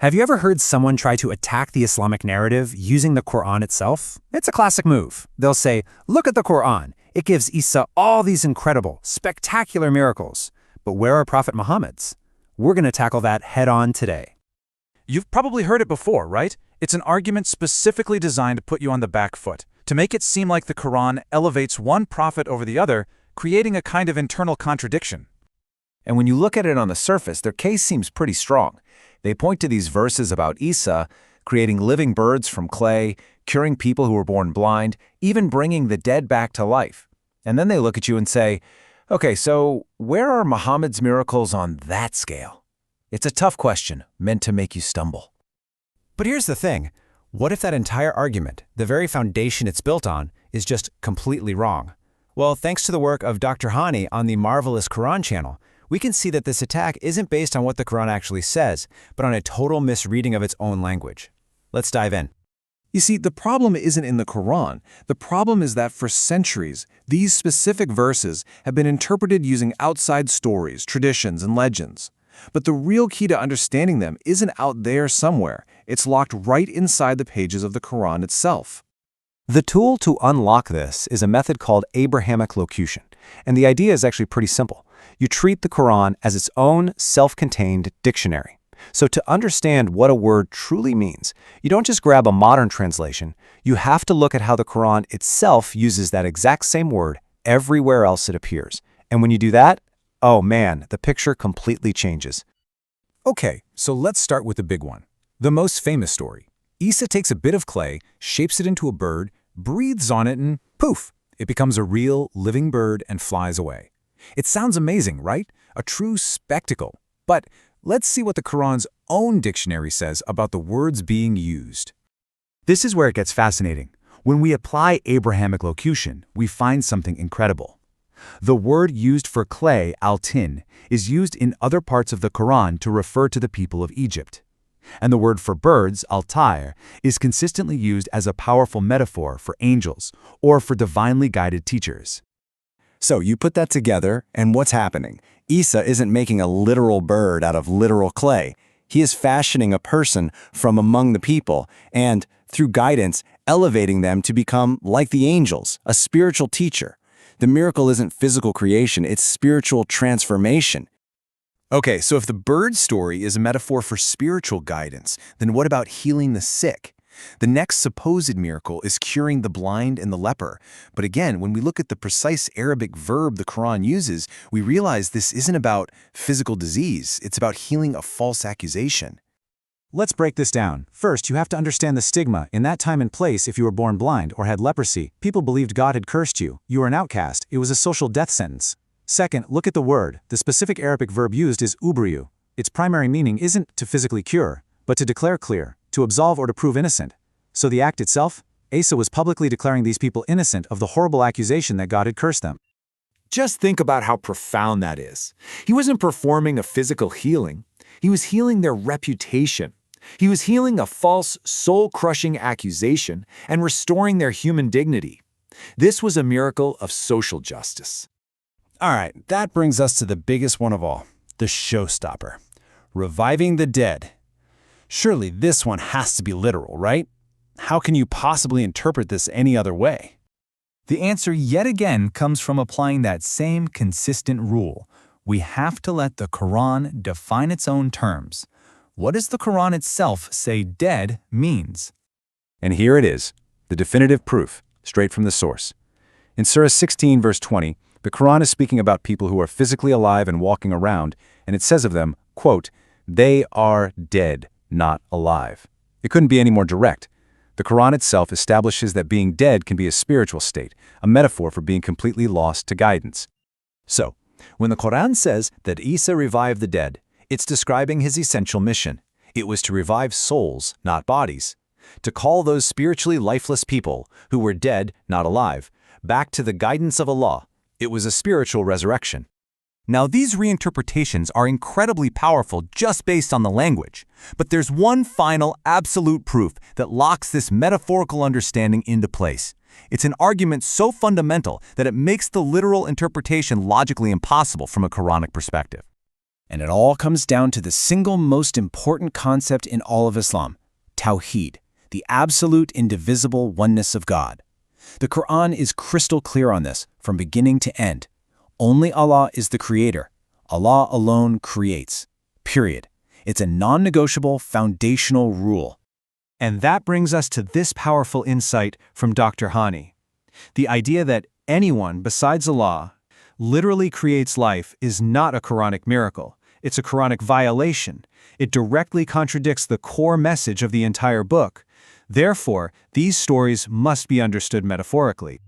Have you ever heard someone try to attack the Islamic narrative using the Quran itself? It's a classic move. They'll say, look at the Quran. It gives Isa all these incredible, spectacular miracles. But where are Prophet Muhammad's? We're going to tackle that head-on today. You've probably heard it before, right? It's an argument specifically designed to put you on the back foot, to make it seem like the Quran elevates one prophet over the other, creating a kind of internal contradiction. And when you look at it on the surface, their case seems pretty strong. They point to these verses about Isa creating living birds from clay, curing people who were born blind, even bringing the dead back to life. And then they look at you and say, okay, so where are Muhammad's miracles on that scale? It's a tough question, meant to make you stumble. But here's the thing. What if that entire argument, the very foundation it's built on, is just completely wrong? Well, thanks to the work of Dr. Hani on the Marvelous Quran channel, we can see that this attack isn't based on what the Quran actually says, but on a total misreading of its own language. Let's dive in. You see, the problem isn't in the Quran. The problem is that for centuries, these specific verses have been interpreted using outside stories, traditions, and legends. But the real key to understanding them isn't out there somewhere. It's locked right inside the pages of the Quran itself. The tool to unlock this is a method called Abrahamic locution, and the idea is actually pretty simple. You treat the Quran as its own self-contained dictionary. So to understand what a word truly means, you don't just grab a modern translation, you have to look at how the Quran itself uses that exact same word everywhere else it appears. And when you do that, oh man, the picture completely changes. Okay, so let's start with the big one. The most famous story. Isa takes a bit of clay, shapes it into a bird, breathes on it, and poof, it becomes a real, living bird and flies away. It sounds amazing, right? A true spectacle. But let's see what the Quran's own dictionary says about the words being used. This is where it gets fascinating. When we apply Abrahamic locution, we find something incredible. The word used for clay, al-tin, is used in other parts of the Quran to refer to the people of Egypt. And the word for birds, al-tayr, is consistently used as a powerful metaphor for angels or for divinely guided teachers. So you put that together, and what's happening? Isa isn't making a literal bird out of literal clay. He is fashioning a person from among the people and, through guidance, elevating them to become like the angels, a spiritual teacher. The miracle isn't physical creation, it's spiritual transformation. Okay, so if the bird story is a metaphor for spiritual guidance, then what about healing the sick? The next supposed miracle is curing the blind and the leper. But again, when we look at the precise Arabic verb the Quran uses, we realize this isn't about physical disease. It's about healing a false accusation. Let's break this down. First, you have to understand the stigma. In that time and place, if you were born blind or had leprosy, people believed God had cursed you. You were an outcast. It was a social death sentence. Second, look at the word. The specific Arabic verb used is ubriyu. Its primary meaning isn't to physically cure, but to declare clear, to absolve or to prove innocent. So the act itself, Asa was publicly declaring these people innocent of the horrible accusation that God had cursed them. Just think about how profound that is. He wasn't performing a physical healing. He was healing their reputation. He was healing a false, soul-crushing accusation and restoring their human dignity. This was a miracle of social justice. All right, that brings us to the biggest one of all, the showstopper. Reviving the dead. Surely this one has to be literal, right? How can you possibly interpret this any other way? The answer yet again comes from applying that same consistent rule. We have to let the Quran define its own terms. What does the Quran itself say dead means? And here it is, the definitive proof, straight from the source. In Surah 16, verse 20, the Quran is speaking about people who are physically alive and walking around, and it says of them, quote, "They are dead, not alive." It couldn't be any more direct. The Quran itself establishes that being dead can be a spiritual state, a metaphor for being completely lost to guidance. So, when the Quran says that Isa revived the dead, it's describing his essential mission. It was to revive souls, not bodies. To call those spiritually lifeless people, who were dead, not alive, back to the guidance of Allah. It was a spiritual resurrection. Now, these reinterpretations are incredibly powerful just based on the language. But there's one final, absolute proof that locks this metaphorical understanding into place. It's an argument so fundamental that it makes the literal interpretation logically impossible from a Quranic perspective. And it all comes down to the single most important concept in all of Islam, Tawheed, the absolute indivisible oneness of God. The Quran is crystal clear on this, from beginning to end. Only Allah is the creator. Allah alone creates. Period. It's a non-negotiable, foundational rule. And that brings us to this powerful insight from Dr. Hani. The idea that anyone besides Allah literally creates life is not a Quranic miracle. It's a Quranic violation. It directly contradicts the core message of the entire book. Therefore, these stories must be understood metaphorically.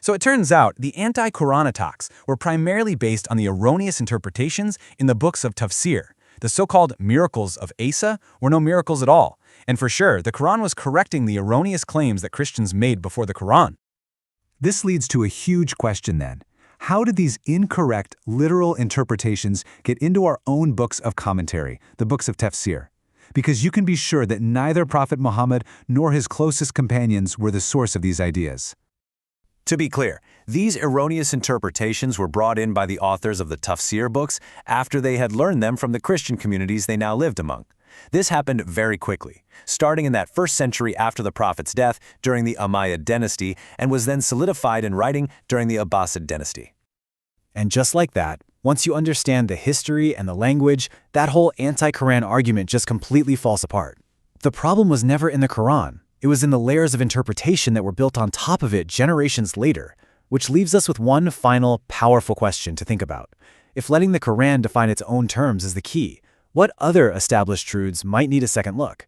So it turns out the anti-Quran attacks were primarily based on the erroneous interpretations in the books of tafsir. The so-called miracles of Isa were no miracles at all. And for sure, the Quran was correcting the erroneous claims that Christians made before the Quran. This leads to a huge question then. How did these incorrect, literal interpretations get into our own books of commentary, the books of tafsir? Because you can be sure that neither Prophet Muhammad nor his closest companions were the source of these ideas. To be clear, these erroneous interpretations were brought in by the authors of the tafsir books after they had learned them from the Christian communities they now lived among. This happened very quickly, starting in that first century after the Prophet's death during the Umayyad dynasty, and was then solidified in writing during the Abbasid dynasty. And just like that, once you understand the history and the language, that whole anti-Quran argument just completely falls apart. The problem was never in the Quran. It was in the layers of interpretation that were built on top of it generations later, which leaves us with one final, powerful question to think about. If letting the Quran define its own terms is the key, what other established truths might need a second look?